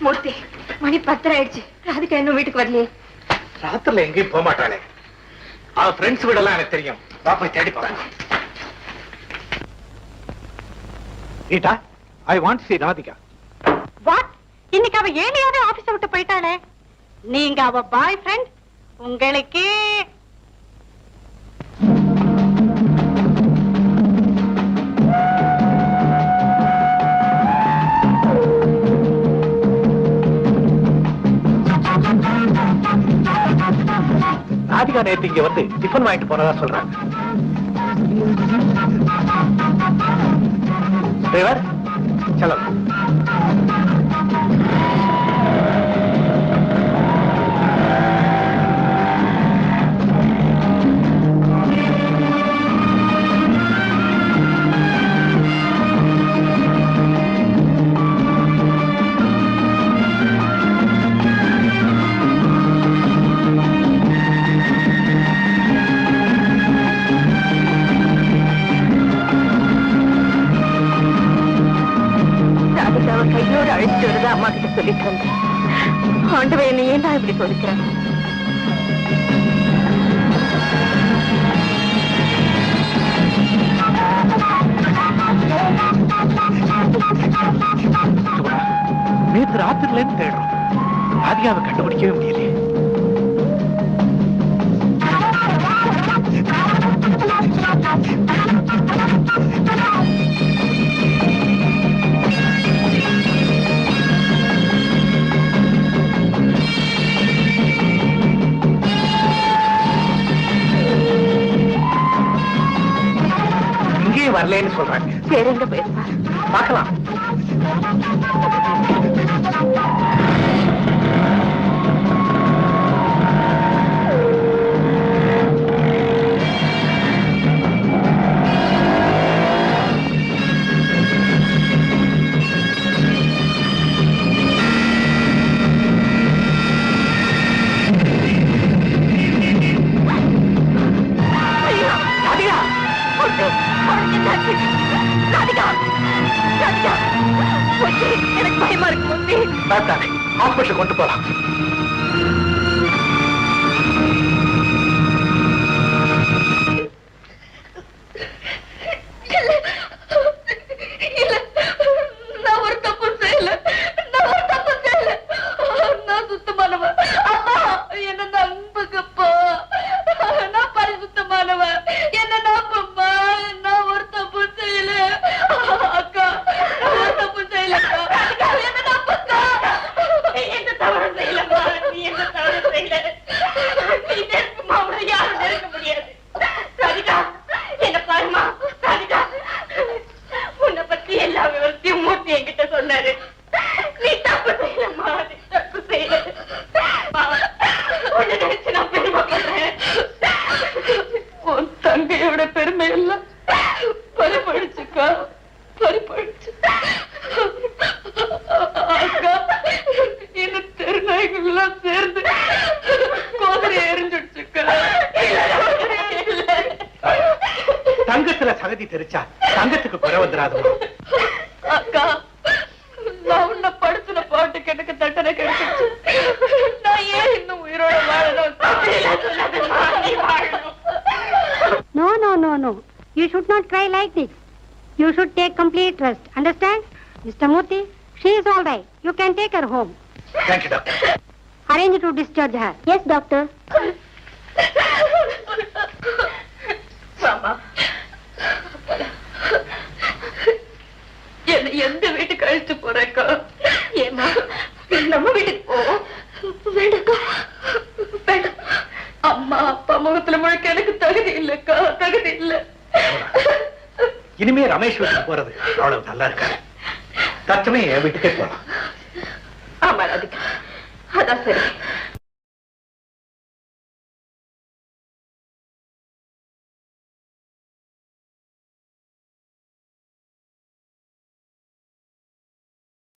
மூர்த்தி, மணி 10 ஆயிடுச்சு. ராதிகா இன்னும் வீட்டுக்கு வரலையே. ராத்திரில எங்கேயும் போக மாட்டாளே. அவ ஃப்ரெண்ட்ஸ் வீடெல்லாம் எனக்கு தெரியும். வா போய் தேடி போறேன். Geetha, I want see Radhika. What? இன்னைக்கு அவ ஏனையாவே ஆபீஸ விட்டு போயிட்டாளே. நீங்க அவ பாய் ஃப்ரெண்ட். உங்களுக்கு ராதிகா நேத்து இங்க வந்து டிஃபன் வாங்கிட்டு போனதா சொல்றாங்க. டிரைவர், சலோ. கையோடு அழைச்சிட்டு வருது. அம்மா கிட்ட சொல்லிட்டு வந்தேன். ஆண்டவன் என்ன ஏன் தான் இப்படி சொல்லிக்கிறேன்? நேற்று ராத்திரில இருந்து தேடுறோம். ராதிகாவை கண்டுபிடிக்கவே முடியலையே. வரலன்னு சொல்றாங்க. வேற எங்க போயிருப்பாரு? பார்க்கலாம். எனக்கு பயமா இருக்கு மூர்த்தி. ஹாஸ்பிட்டல் கொண்டு போலாம். நான் ஒரு தப்பு செய்யல. நான் சுத்தமானவன். என்ன நம்புங்கப்பா. நான் பரிசுத்தமானவன். என்ன நம்புமா. நான் ஒரு தப்பு செய்யல. அக்கா, ஒரு தப்பு செய்யலக்கா. என்ன நம்புக்கா. எந்த தவறு செய்யலமா. நீ எந்த தவறு செய்யல. நீ நெருப்புமா. அவனை யாரும் நெருங்க முடியாது. ராதிகா, என்ன பாருமா. ராதிகா, உன்னை பத்தி எல்லா விவரத்தையும் மூர்த்தி என்கிட்ட சொன்னாரு. நீ தப்பு செய்யலமா. நீ தப்பு செய்யல. உன்னை நினைச்சு நான் பெருமைப்படுறேன். உன் தங்கையோட பெருமை எல்லாம் பறிபடிச்சுக்கா. பறிபடிச்சு. அக்கா, என்ன தெருநாய்கள் எல்லாம் சேர்ந்து கோதரை எரிஞ்சுடுச்சுக்கா. தங்கத்துல சகதி தெரிச்சா தங்கத்துக்கு குறை வந்துடாது. அக்கா, நான் உன்னை படுத்துன பாட்டுக்கு எனக்கு தண்டனை கிடைச்சிச்சு. நான் ஏன் இன்னும் உயிரோட வாழணும்? No, no, no, no. You should not cry like this. You should take complete rest. Understand? Mr. Murthy, she is all right. You can take her home. Thank you, doctor. Arrange to discharge her. Yes, doctor. மாமா, என்ன எந்த வீட்டுக்கு அழைச்சு போறேக்கா? ஏமா, நம்ம வீட்டுக்கு போவோம். வேண்டக்கா, வேண்டாம். அம்மா அப்பா முகத்துல முழுக்க எனக்கு தகுதி இல்லக்கா. தகுதி இல்ல. இனிமே ரமேஷ் வீட்டுக்கு போறது அவ்வளவு நல்லா இருக்காது. தச்சமே என் வீட்டுக்கே போலாம். ஆமா ராதிகா, அதான் சரி.